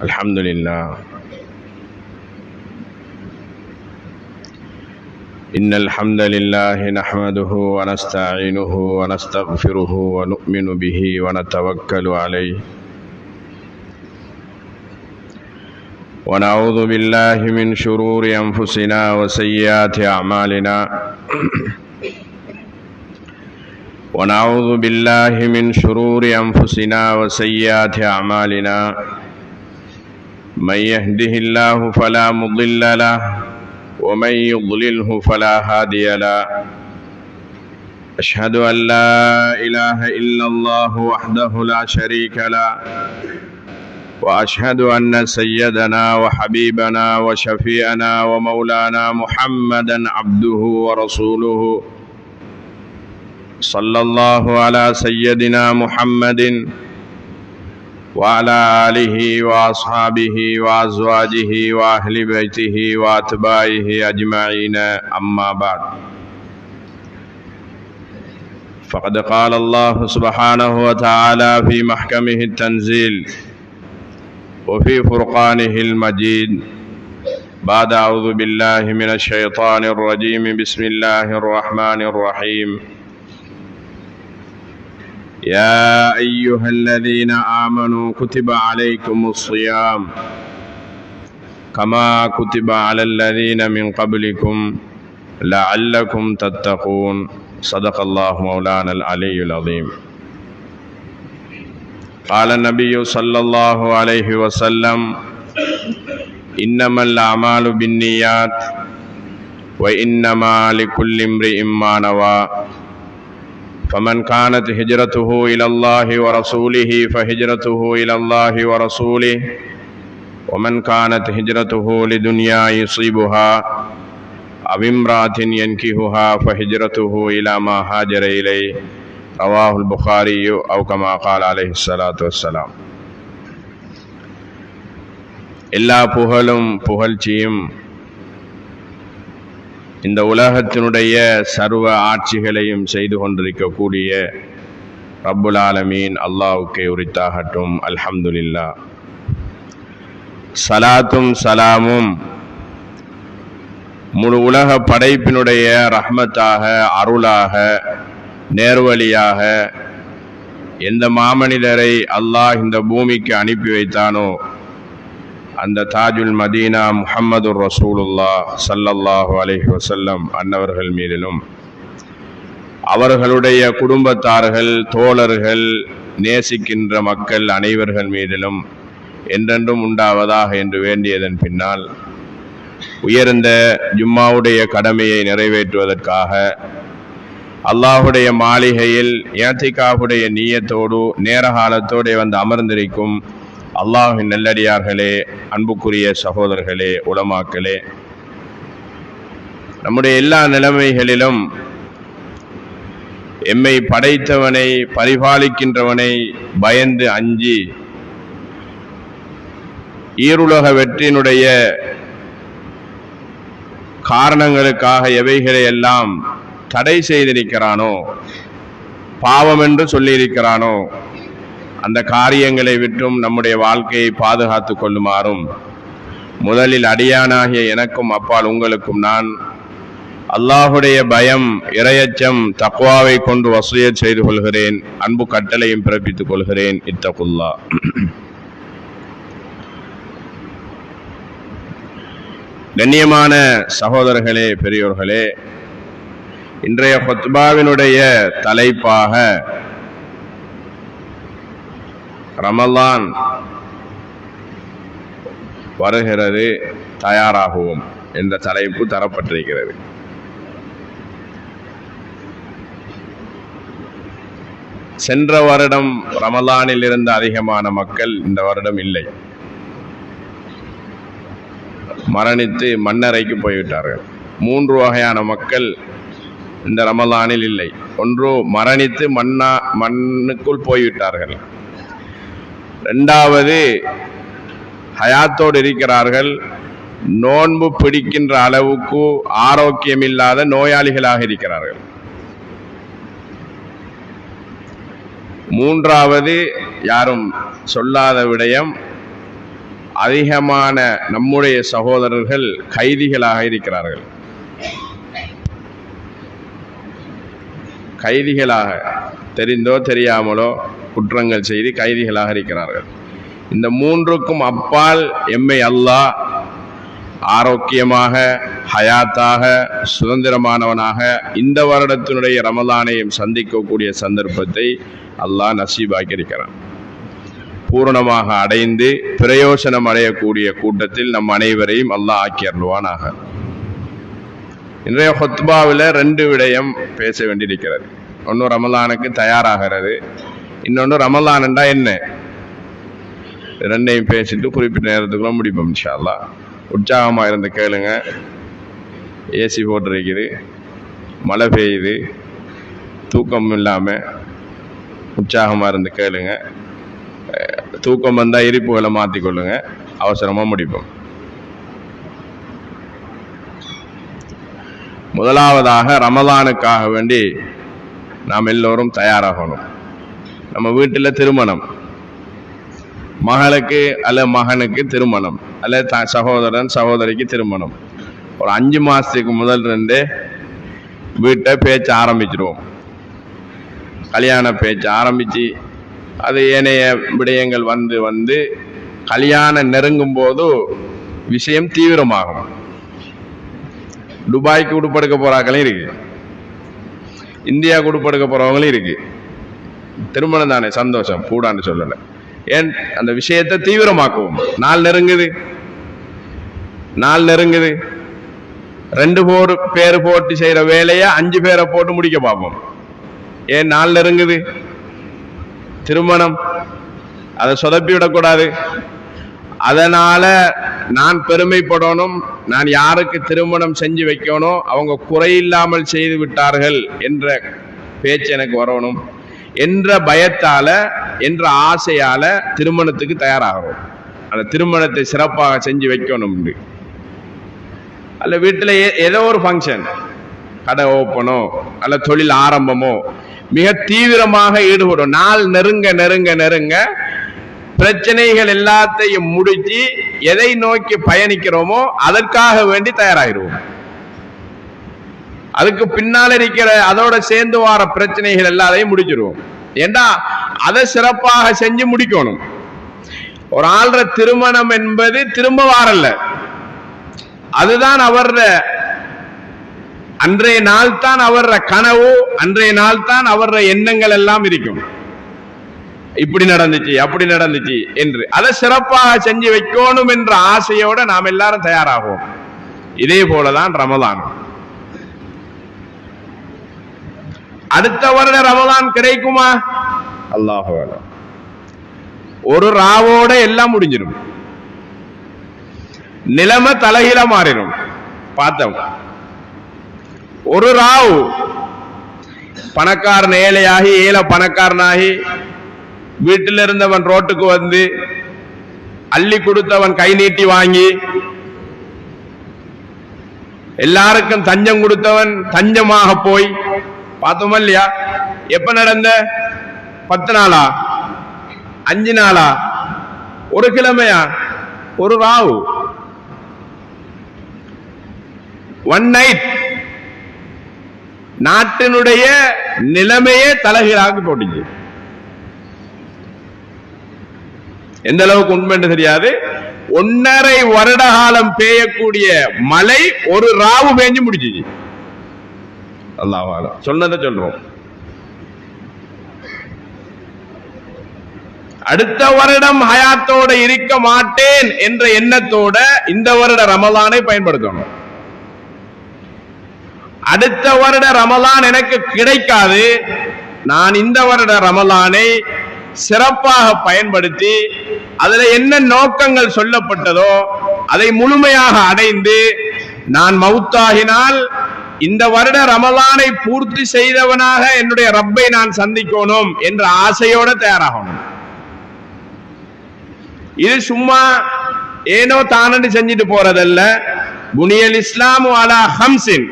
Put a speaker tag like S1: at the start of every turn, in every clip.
S1: الحمد لله. إن الحمد لله نحمده ونستعينه ونستغفره ونؤمن به ونتوكل عليه، ونعوذ بالله من شرور أنفسنا وسيئات أعمالنا ونعوذ بالله من شرور أنفسنا وسيئات أعمالنا، من يهده الله فلا مضل له ومن يضلله فلا هادي له. أشهد أن لا إله إلا الله وحده لا شريك له، وأشهد أن سيدنا وحبيبنا وشفيعنا ومولانا محمدا عبده ورسوله، صلى الله على سيدنا محمد وعلى آله وأصحابه وأزواجه وأهل بيته وأتباعه أجمعين. أما بعد، فقد قال الله سبحانه وتعالى في محكمه التنزيل وفي فرقانه المجيد بعد أعوذ بالله من الشيطان الرجيم، بسم الله الرحمن الرحيم. يا أيها الذين آمنوا كتب عليكم الصيام كما كتب على الذين من قبلكم لعلكم تتقون. صدق الله مولانا العلي العظيم. قال النبي صلى الله عليه وسلم: إنما الأعمال بالنيات وإنما لكل امرئ ما نوى، فمن كانت هجرته إلى الله ورسوله فهجرته إلى الله ورسوله، ومن كانت هجرته لدنيا يصيبها أو امرأة ينكحها فهجرته إلى ما هاجر إليه. رواه البخاري أو كما قال عليه الصلاة والسلام. எல்லா புகழும் புகழ்ச்சியும் இந்த உலகத்தினுடைய சர்வ ஆட்சிகளையும் செய்து கொண்டிருக்கக்கூடிய ரப்புல் ஆலமீன் அல்லாஹ்வுக்கே உரித்தாகட்டும். அல்ஹம்துலில்லாஹ். சலாத்தும் சலாமும் முழு உலக படைப்பினுடைய ரஹ்மத்தாக, அருளாக, நேர்வழியாக எந்த மாமனிதரை அல்லாஹ் இந்த பூமிக்கு அனுப்பி வைத்தானோ அந்த தாஜுல் மதீனா முஹம்மதுர் ரசூலுல்லாஹ் ஸல்லல்லாஹு அலைஹி வஸல்லம் அன்னவர்கள் மீதிலும், அவர்களுடைய குடும்பத்தார்கள், தோழர்கள், நேசிக்கின்ற மக்கள் அனைவர்கள் மீதிலும் என்றென்றும் உண்டாவதாக என்று வேண்டியதன் பின்னால், உயர்ந்த ஜும்மாவுடைய கடமையை நிறைவேற்றுவதற்காக அல்லாஹுடைய மாளிகையில் இஅ்திகாஃபுடைய நிய்யத்தோடு நேரகாலத்தோடு வந்து அமர்ந்திருக்கும் அல்லாஹ்வின் நல்லடியார்களே, அன்புக்குரிய சகோதரர்களே, உலமாக்களே, நம்முடைய எல்லா நிலைமைகளிலும் எம்மை படைத்தவனை, பரிபாலிக்கின்றவனை பயந்து அஞ்சி ஈருலக வெற்றியினுடைய காரணங்களுக்காக எவைகளை எல்லாம் தடை செய்திருக்கிறானோ, பாவம் என்று சொல்லியிருக்கிறானோ, அந்த காரியங்களை விட்டும் நம்முடைய வாழ்க்கையை பாதுகாத்து கொள்ளுமாறும் முதலில் அடியானாகிய எனக்கும் அப்பால் உங்களுக்கும் நான் அல்லாஹுடைய பயம், இறையச்சம், தக்வாவை கொண்டு வசியத் செய்து கொள்கிறேன். அன்பு கட்டளையும் பிறப்பித்துக் கொள்கிறேன். இத்தகுல்லாஹ். கண்ணியமான சகோதரர்களே, பெரியோர்களே, இன்றைய குத்பாவினுடைய தலைப்பாக ரமலான் வருகிறது, தயாராகுவோம் என்ற தலைப்பு தரப்பட்டிருக்கிறது. சென்ற வருடம் ரமலானில் இருந்த அதிகமான மக்கள் இந்த வருடம் இல்லை, மரணித்து மண்ணறைக்கு போய்விட்டார்கள். 3 வகையான மக்கள் இந்த ரமலானில் இல்லை. ஒன்று, மரணித்து மண்ணுக்குள் போய்விட்டார்கள். 2வது, ஹயாத்தோடு இருக்கிறார்கள், நோன்பு பிடிக்கின்ற அளவுக்கு ஆரோக்கியமில்லாத நோயாளிகளாக இருக்கிறார்கள். 3வது, யாரும் சொல்லாத விடயம், அதிகமான நம்முடைய சகோதரர்கள் கைதிகளாக இருக்கிறார்கள். கைதிகளாக தெரிந்தோ தெரியாமலோ குற்றங்கள் செய்து கைதிகளாக இருக்கிறார்கள். இந்த மூன்றுக்கும் அப்பால் எம்மை அல்லாஹ் ஆரோக்கியமாக ஹயாத்தாக சுதந்திரமானவனாக இந்த வருடத்தினுடைய ரமலானையும் சந்திக்கக்கூடிய சந்தர்ப்பத்தை அல்லாஹ் நசீபாக்கி இருக்கிறான். பூரணமாக அடைந்து பிரயோசனம் அடையக்கூடிய கூட்டத்தில் நம் அனைவரையும் அல்லாஹ் ஆக்கி அருள்வானாக. இன்றைய ஹுத்பாவில் 2 விடயம் பேச வேண்டியிருக்கிறது. ஒன்று ரமலானுக்கு தயாராகிறது, இன்னொன்று ரமலான் என்றா என்ன. 2ஐயும் பேசிட்டு குறிப்பிட்ட நேரத்துக்குள்ள முடிப்போம் இன்ஷா அல்லாஹ். உற்சாகமாக இருந்து கேளுங்க. ஏசி போட்டிருக்குது, மழை பெய்யுது, தூக்கம் இல்லாமல் உற்சாகமாக இருந்து கேளுங்க. தூக்கம் வந்தால் இருப்புகளை மாற்றிக்கொள்ளுங்க. அவசரமாக முடிப்போம். முதலாவதாக ரமலானுக்காக வேண்டி நாம் எல்லோரும் தயாராகணும். நம்ம வீட்டில் திருமணம், மகளுக்கு அல்ல மகனுக்கு திருமணம், அல்ல சகோதரன் சகோதரிக்கு திருமணம். ஒரு 5 மாதத்துக்கு முதல் இருந்து வீட்டை பேச்ச ஆரம்பிச்சிடுவோம். கல்யாண பேச்சு ஆரம்பித்து அது ஏனைய விடயங்கள் வந்து வந்து கல்யாணம் நெருங்கும் போது விஷயம் தீவிரமாகும். துபாய்க்கு உடுப்படுக்க போறாக்களும் இருக்கு, இந்தியாவுக்கு உடுப்படுக்க போறவங்களும் இருக்கு. திருமணம் தானே, சந்தோஷம், கூடான்னு சொல்லலை. ஏன் அந்த விஷயத்தை தீவிரமாக்குவோம். நாள் நெருங்குது, 2 பேர் போட்டு செய்யற வேலையை 5 பேரை போட்டு முடிக்க பார்ப்போம். ஏன் நாள் நெருங்குது, திருமணம், அதை சொதப்பி விடக்கூடாது. அதனால நான் பெருமைப்படணும், நான் யாருக்கு திருமணம் செஞ்சு வைக்கணும், அவங்க குறையில்லாமல் செய்து விட்டார்கள் என்ற பேச்சு எனக்கு வரணும் என்ற பயத்தால என்ற ஆசையால திருமணத்துக்கு தயாராகிறோம். அந்த திருமணத்தை சிறப்பாக செஞ்சு வைக்கணும். அல்ல வீட்டில் ஏதோ ஒரு ஃபங்க்ஷன், கடை ஓப்பனோ அல்ல தொழில் ஆரம்பமோ, மிக தீவிரமாக ஈடுபடும். நாள் நெருங்க நெருங்க நெருங்க பிரச்சனைகள் எல்லாத்தையும் முடிச்சு எதை நோக்கி பயணிக்கிறோமோ அதற்காக வேண்டி தயாராகிடுவோம். அதுக்கு பின்னால் இருக்கிற அதோட சேர்ந்து வர பிரச்சனைகள் எல்லாத்தையும் முடிச்சிருவோம். ஏண்டா அதை சிறப்பாக செஞ்சு முடிக்கணும். ஒரு ஆள்ற திருமணம் என்பது திரும்ப வாரல்ல, அதுதான் அவர அன்றைய நாள் தான் அவர கனவு, அன்றைய நாள் தான் அவர எண்ணங்கள் எல்லாம் இருக்கும். இப்படி நடந்துச்சு அப்படி நடந்துச்சு என்று அதை சிறப்பாக செஞ்சு வைக்கணும் என்ற ஆசையோட நாம் எல்லாரும் தயாராகும். இதே போலதான் ரமலான். அடுத்த வருட ரமலான் கிடைக்குமா? அல்லாஹ் அலம். ஒரு ராவோட எல்லாம் முடிஞ்சிடும், நிலைமை தலைகீழ மாறிடும். பார்த்தோம், ஒரு ராவு பணக்காரன் ஏழையாகி, ஏழை பணக்காரனாகி, வீட்டில் இருந்தவன் ரோட்டுக்கு வந்து, அள்ளி கொடுத்தவன் கை நீட்டி வாங்கி, எல்லாருக்கும் தஞ்சம் கொடுத்தவன் தஞ்சமாக போய் பார்த்தோமா இல்லையா? எப்ப நடந்த? 10 நாளா, 5 நாளா, ஒரு கிழமையா, ஒரு ராவு, 1 நைட். நாட்டினுடைய நிலைமையே தலைகீழாக போட்டுச்சு. எந்த அளவுக்கு உண்மை என்று தெரியாது. 1.5 வருட காலம் பெய்யக்கூடிய மழை ஒரு ராவு பெஞ்சு முடிச்சிச்சு. அல்லாஹ் அலம். சொன்னதை சொல்றோம். அடுத்த வருடம் ஹயாத்தோட இருக்க மாட்டேன் என்ற எண்ணத்தோட இந்த வருட ரமலானை பயன்படுத்தணும். அடுத்த வருட ரமலான் எனக்கு கிடைக்காது, நான் இந்த வருட ரமலானை சிறப்பாக பயன்படுத்தி அதுல என்ன நோக்கங்கள் சொல்லப்பட்டதோ அதை முழுமையாக அடைந்து நான் மௌத்தாகினால் இந்த வருட ரமலானை பூர்த்தி செய்தவனாக என்னுடைய ரப்பை நான் சந்திக்கணும் என்ற ஆசையோட தயாராகணும். இது சும்மா ஏனோ தானண்டு செஞ்சுட்டு போறதல்ல. புனியல் இஸ்லாமு அலா ஹம்சின்.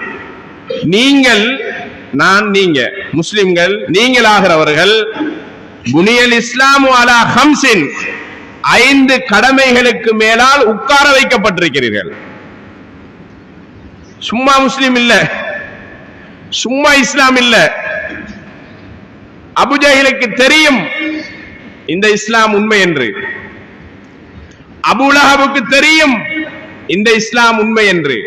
S1: நீங்கள், நான், நீங்க முஸ்லிம்கள், நீங்கள் ஆகிறவர்கள், புனியல் இஸ்லாமு அலா ஹம்சின், 5 கடமைகளுக்கு மேலால் உட்கார வைக்கப்பட்டிருக்கிறீர்கள். சும்மா முஸ்லிம் இல்ல, சும்மா இஸ்லாம் இல்ல. அபூஜஹலுக்கு தெரியும் இந்த இஸ்லாம் உண்மை என்று, அபூலஹபுக்கு தெரியும் இந்த இஸ்லாம் உண்மை என்று.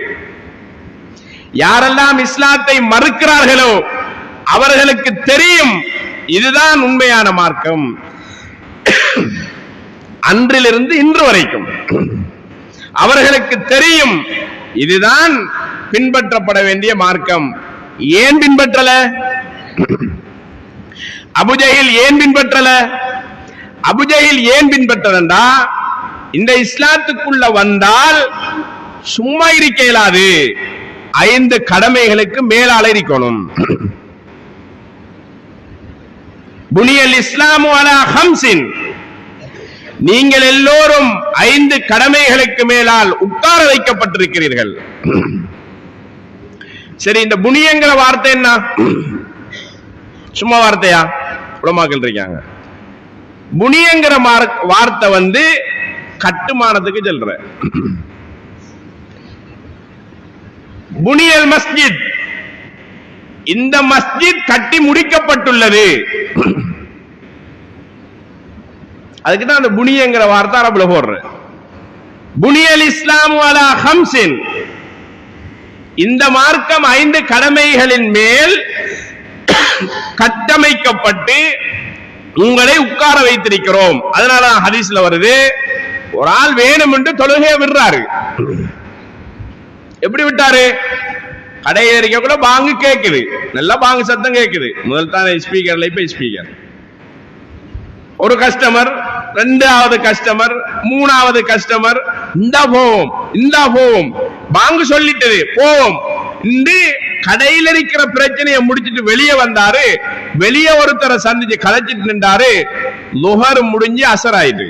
S1: யாரெல்லாம் இஸ்லாத்தை மறுக்கிறார்களோ அவர்களுக்கு தெரியும் இதுதான் உண்மையான மார்க்கம். அன்றிலிருந்து இன்று வரைக்கும் அவர்களுக்கு தெரியும் இதுதான் பின்பற்றப்பட வேண்டிய மார்க்கம். ஏன் பின்பற்றல? அபூஜஹல் ஏன் பின்பற்றல? அபூஜஹல் ஏன் பின்பற்றலண்டா, இந்த இஸ்லாத்துக்குள்ள வந்தால் சும்மா இருக்க இயலாது, 5 கடமைகளுக்கு மேலால இருக்கணும். புனியல் இஸ்லாமு அலா ஹம்சின், நீங்கள் எல்லோரும் 5 கடமைகளுக்கு மேலால் உட்கார வைக்கப்பட்டிருக்கிறீர்கள். சரி, இந்த புனியங்கிற வார்த்தை என்ன? சும்மா வார்த்தையா? உலமாக்கள் இருக்காங்க. புனியங்கிற வார்த்தை வந்து கட்டுமானத்துக்கு சொல்ற. புனியல் மஸ்ஜித், இந்த மஸ்ஜித் கட்டி முடிக்கப்பட்டுள்ளது. அதுக்குதான் அந்த புனியங்கிற வார்த்தை அரபுல போடுற. புனியல் இஸ்லாமு அலா ஹம்சின், இந்த மார்க்கம் 5 கடமைகளின் மேல் கட்டமைக்கப்பட்டு உங்களை உட்கார வைத்திருக்கிறோம். அதனால ஹதீஸ்ல வருது, ஒரு ஆள் வேணும் என்று தொழுகையை விடுறாரு. எப்படி விட்டாரு? கடையில் இருக்க கூட பாங்கு கேட்குது, நல்லா பாங்கு சத்தம் கேட்குது. முதல் தானே ஸ்பீக்கர்ல, இப்ப ஸ்பீக்கர். ஒரு கஸ்டமர், 2வது கஸ்டமர், 3வது கஸ்டமர், இந்தா போவோம் இந்தா போவோம், பாங்கு சொல்லிட்டது போவோம். இந்த கடையில் இருக்கிற பிரச்சனையை முடிச்சிட்டு வெளியே வந்தாரு. வெளியே ஒருத்தரை சந்திச்சு கலைச்சிட்டு நின்றாரு. லுஹர் முடிஞ்சு அசர் ஆயிட்டு.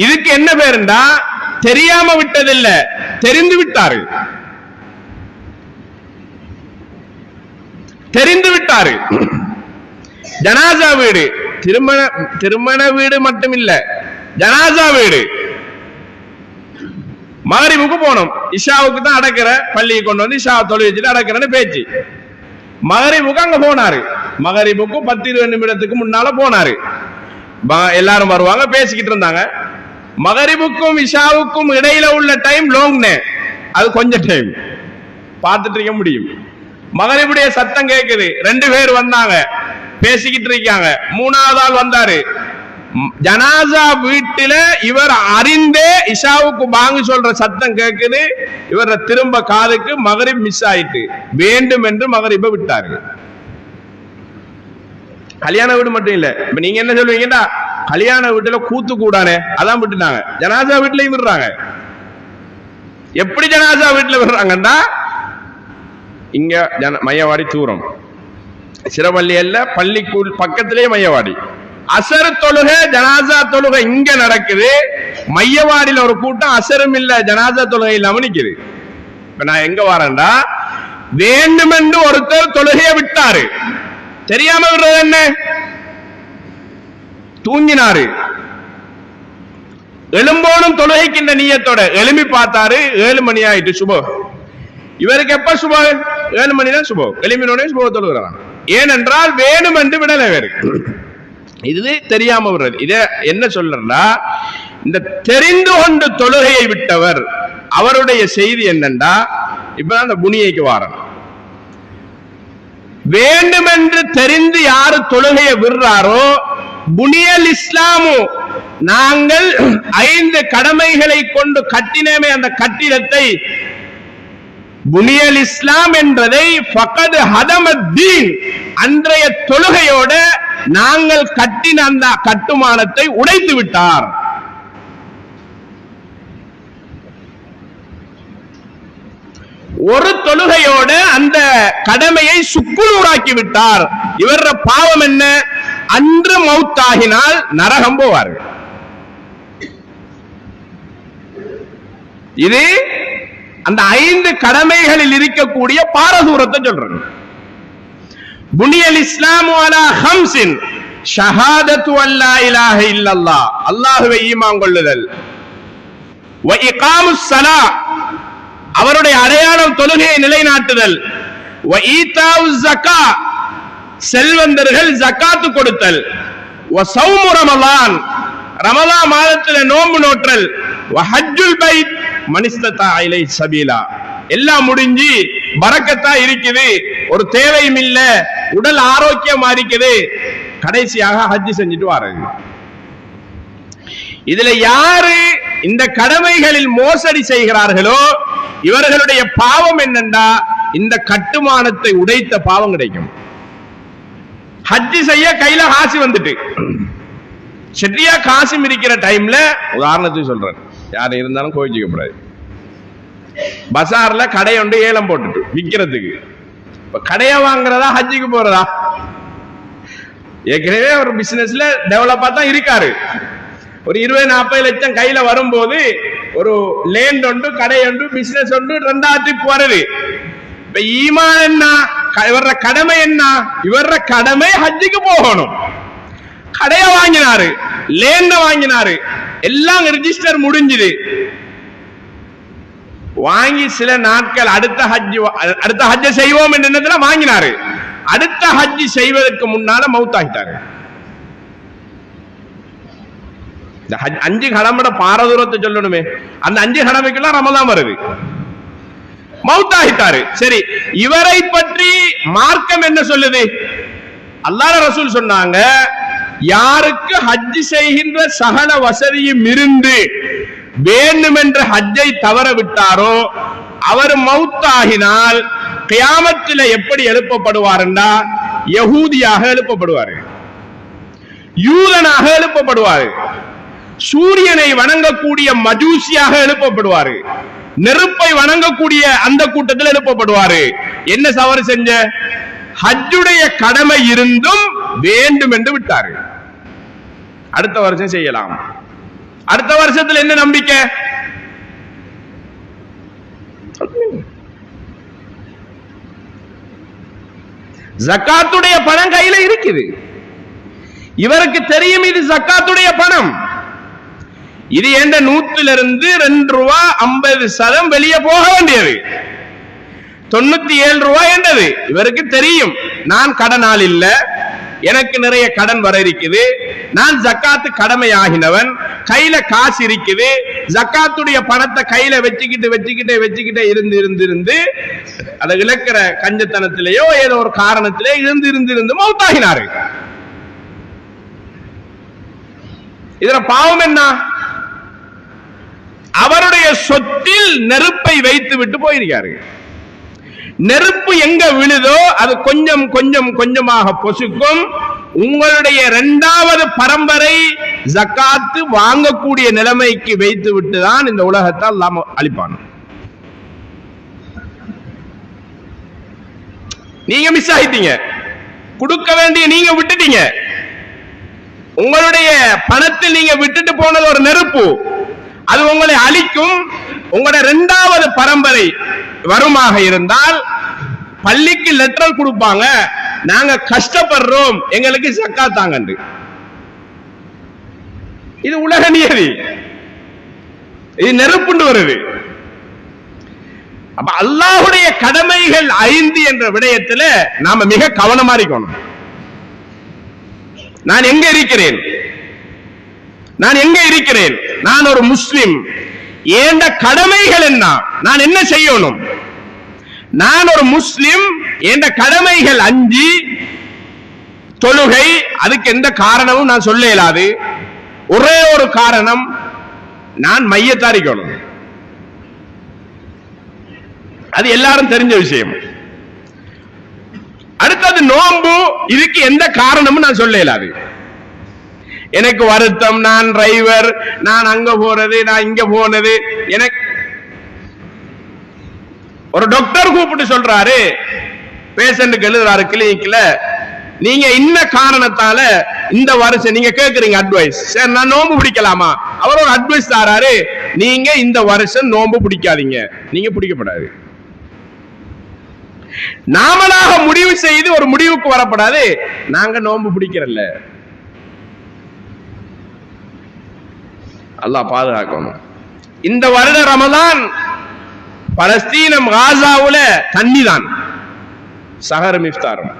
S1: இதுக்கு என்ன பேருண்டா, தெரியாம விட்டதில்ல, தெரிந்து விட்டாரு. தெரிந்து விட்டாரு. ஜனாசா வீடு, திருமண வீடு மட்டும் இல்ல, ஜனாசா வீடு. மகரிபுக்கு போனோம், இஷாவுக்கு தான் அடக்கிற, பள்ளியை கொண்டு வந்து இஷா தொழில் வச்சுட்டு அடக்கிறேன்னு பேச்சு. மகரிபுக்கு அங்க போனாரு. மகரிபுக்கு 10-20 நிமிடத்துக்கு முன்னால போனாரு. எல்லாரும் வருவாங்க, பேசிக்கிட்டு இருந்தாங்க. மகரிபுக்கும் இஷாவுக்கும் இடையில உள்ள டைம் லாங், அது கொஞ்சம் டைம் பார்த்துட்டு இருக்க முடியும். மகரிபுடைய சத்தம் கேட்குது. 2 பேர் வந்தாங்க, பேசிக்கிட்டு இருக்காங்க. 3வது ஆள் வந்தாரு. ஜனாசா வீட்டில இவர் அறிந்தே இஷாவுக்கு பாங்கு சொல்ற சத்தம் கேட்குது. இவர திரும்ப காதுக்கு மகரிப் மிஸ் ஆயிட்டு, வேண்டும் என்று மகரிபை விட்டாரு. கல்யாண வீடு மட்டும் இல்ல, இப்ப நீங்க என்ன சொல்லுவீங்கடா, கல்யாண வீட்டுல கூத்து கூடானே, அதான் விட்டுட்டாங்க. ஜனாசா வீட்லயும் விடுறாங்க. எப்படி ஜனாசா வீட்டுல விடுறாங்கன்னா, இங்க மையவாடி தூரம், சிறவள்ளி அல்ல, பள்ளிக்கூட பக்கத்திலேயே மையவாடி. அசர் தொழுகை, ஜனாசா தொழுகை இங்க நடக்குது. மையவாடியில் ஒரு கூட்டம் அசரும் இல்ல, ஜனாசா தொழுகை இல்லாம நிக்குது. இப்ப நான் எங்க வரேன்டா, வேண்டுமென்று ஒருத்தர் தொழுகையை விட்டாரு. தெரியாம விடுறது என்ன? தூங்கினாரு. எழும்போனும் தொழுகைக்கின்ற நீயத்தோட எழுப்பி பார்த்தாரு. 7 மணி ஆயிட்டு சுபோ. இவருக்கு எப்ப சுபோ? 7 மணி தான் சுபோ. எழுப்பினோடனே சுபோ தொழுகிறான். ஏனென்றால் வேணும் என்று விடல. வேறு இது தெரியாம விடுறது. இத என்ன சொல்றா, இந்த தெரிந்து கொண்டு தொழுகையை விட்டவர் அவருடைய செய்தி என்னண்டா, இப்பதான் அந்த புனியைக்கு வாரன். வேண்டுமென்று தெரிந்து யாரு தொழுகையை விடுறாரோ, புனியல் இஸ்லாமு, நாங்கள் 5 கடமைகளை கொண்டு கட்டினமே அந்த கட்டிடத்தை, புனியல் இஸ்லாம் என்றதை ஃபகத் ஹதமத்தீன், அன்றைய தொழுகையோட நாங்கள் கட்டின அந்த கட்டுமானத்தை உடைத்து விட்டார். ஒரு தொழுகையோட அந்த கடமையை சுக்குநூறாக்கி விட்டார். இவர பாவம் என்ன? அன்று மௌத்தாகினால் நரகம் போவார்கள். இது அந்த 5 கடமைகளில் இருக்கக்கூடிய பாரதூரத்தை சொல்றாங்க. புனியல் இஸ்லாமு அலா ஹம்சின், ஷஹாதத்து அல்லா இலாஹ இல்லல்லாஹ், அல்லாஹ்வை ஈமான் கொள்ளுதல், வ இகாமுஸ் ஸலா, அவருடைய அடையாளம் தொழுகையை நிலைநாட்டுதல், வ ஈதாஉஸ் ஸக்கா, செல்வந்தர்கள் ஜகாத்து கொடுத்தல், வ ஸௌமு ரமலான், ரமலான் மாதத்தில் நோன்பு நோற்றல், வ ஹஜ்ஜுல் பைத் மன் இஸ்ததா இலைஹி சபீலா. எல்லாம் முடிஞ்சு பரக்கத்தா இருக்குது, ஒரு தேவையும் இல்ல, உடல் ஆரோக்கியமா இருக்குது, கடைசியாக ஹஜ் செஞ்சுட்டு வர்றது. இதுல யாரு இந்த கடமைகளில் மோசடி செய்கிறார்களோ இவர்களுடைய பாவம் என்னண்டா இந்த கட்டுமானத்தை உடைத்த பாவம் கிடைக்கும். ஹஜ் செய்ய கையில காசு வந்துட்டு, சரியா காசு இருக்கிற டைம்ல, உதாரணத்துக்கு சொல்றேன், யார் இருந்தாலும் கோவிச்சுக்கப்படாது, பசார்ல கடை ஒன்று ஏலம் போட்டுட்டு விற்கிறதுக்கு, இப்ப கடையை வாங்குறதா ஹஜ்ஜுக்கு போறதா? ஏற்கனவே ஒரு பிசினஸ்ல டெவலப்பா தான் இருக்காரு, ஒரு 20-40 லட்சம் கையில வரும்போது ஒரு லேண்ட் ஒன்று, கடை ஒன்று, பிசினஸ் ஒன்று, 2வது வருது. இப்ப ஈமான் என்ன, இவர கடமை என்ன? இவர கடமை ஹஜ்ஜுக்கு போகணும். கடையை வாங்கினாரு, லேண்ட வாங்கினாரு, எல்லாம் ரெஜிஸ்டர் முடிஞ்சுது. வாங்கி சில நாட்கள் அடுத்த ஹஜ் செய்வோம் என்ற வாங்கினாரு. அடுத்த ஹஜ் செய்வதற்கு முன்னால மௌத்தாகிட்டாரு. 5 கடமையோட பாரதூரத்தை சொல்லணுமே, அந்த 5 கடமைக்கெல்லாம் ரமலான் வருது, மௌத்தாகிட்டாரு. சரி, இவரை பற்றி மார்க்கம் என்ன சொல்லுது? அல்லாஹ் ரசூல் சொன்னாங்க, யாருக்கு ஹஜ் செய்கின்ற சகல வசதியும் இருந்து வேண்டுமென்ற ஹஜ்ஜை தவற விட்டாரோ அவர் மௌத்தாகினால் கியாமத்தில் எப்படி எழுப்பப்படுவார் என்றா, யஹூதியாக எழுப்பப்படுவார், யூதனாக எழுப்பப்படுவார், சூரியனை வணங்கக்கூடிய மஜூசியாக எழுப்பப்படுவார், நெருப்பை வணங்கக்கூடிய அந்த கூட்டத்தில் எழுப்பப்படுவார். என்ன தவறு செஞ்ச? ஹஜ்ஜுடைய கடமை இருந்தும் வேண்டும் என்று விட்டாரு. அடுத்த வருஷம் செய்யலாம். அடுத்த வருஷத்துல என்ன நம்பிக்கை? ஜக்காத்துடைய பணம் கையில இருக்குது, இவருக்கு தெரியும் இது ஜக்காத்துடைய பணம், இது என்ற 100லிருந்து 2 ரூபாய் 50% வெளியே போக வேண்டியது, 97 ரூபாய் என்றது இவருக்கு தெரியும். நான் கடனால் இல்ல, எனக்கு நிறைய கடன் வர இருக்குது, நான் ஜக்காத்து கடமை ஆகினவன், கையில காசு இருக்குது, ஜக்காத்துடைய பணத்தை கையில வச்சுக்கிட்டே இருந்து அதை இழக்கிற கஞ்சத்தனத்திலேயோ ஏதோ ஒரு காரணத்திலே இருந்து மௌத்தாகினாரு. இதுல பாவம் என்ன? அவருடைய சொத்தில் நெருப்பை வைத்து விட்டு போயிருக்காரு. நெருப்பு எங்க விழுதோ அது கொஞ்சம் கொஞ்சம் கொஞ்சமாக பொசுக்கும். உங்களுடைய 2வது பரம்பரை ஜக்காத்து வாங்கக்கூடிய நிலைமைக்கு வைத்து விட்டுதான் இந்த உலகத்தை அல்லாஹ் அழிப்பான். நீங்க மிஸ் ஆயிட்டீங்க, கொடுக்க வேண்டிய நீங்க விட்டுட்டீங்க. உங்களுடைய பணத்தில் நீங்க விட்டுட்டு போனது ஒரு நெருப்பு, அது உங்களை அழிக்கும். உங்களுடைய 2வது பரம்பரை வருமாக இருந்தால் பள்ளிக்கு லெட்டர் கொடுப்பாங்க, நாங்க கஷ்டப்படுறோம், எங்களுக்கு ஜக்காத் தாங்க. இது உலக நியதி, இது நெருப்புண்டு வருது. அப்ப அல்லாஹ்வுடைய கடமைகள் 5 என்ற விடயத்துல நாம மிக கவனமா இருக்கணும். நான் எங்க இருக்கிறேன்? நான் ஒரு முஸ்லிம், ஏண்ட கடமைகள் என்ன? நான் என்ன செய்யணும்? நான் ஒரு முஸ்லிம், என்ற கடமைகள் 5, தொழுகை, அதுக்கு எந்த காரணமும் நான் சொல்ல இயலாது. ஒரே ஒரு காரணம், நான் மையத்தாரிக்கணும், அது எல்லாரும் தெரிஞ்ச விஷயம். அடுத்தது நோன்பு, இதுக்கு எந்த காரணமும் நான் சொல்ல இயலாது. எனக்கு வருத்தம், நான் டிரைவர், நான் அங்க போறது, நான் இங்க போனது. எனக்கு ஒரு டாக்டர் கூப்பிட்டு சொல்றாரு, பேஷண்ட்டுக்கு எழுதுறாரு கிளினிக்ல, நீங்க இன்ன காரணத்தால இந்த வருஷம் நீங்க கேக்குறீங்க அட்வைஸ், சரி நான் நோன்பு பிடிக்கலாமா? அவர் ஒரு அட்வைஸ் தராரு, நீங்க இந்த வருஷம் நோன்பு பிடிக்காதீங்க. நீங்க பிடிக்கப்படாது. நாமளாக முடிவு செய்து ஒரு முடிவுக்கு வரப்படாது, நாங்க நோன்பு பிடிக்கிறல்ல, அல்லாஹ் பாதுகாக்கணும். இந்த வருட ரமதான் பலஸ்தீனம் காசாவுல தண்ணி தான், சஹரும் இஃப்தாரும்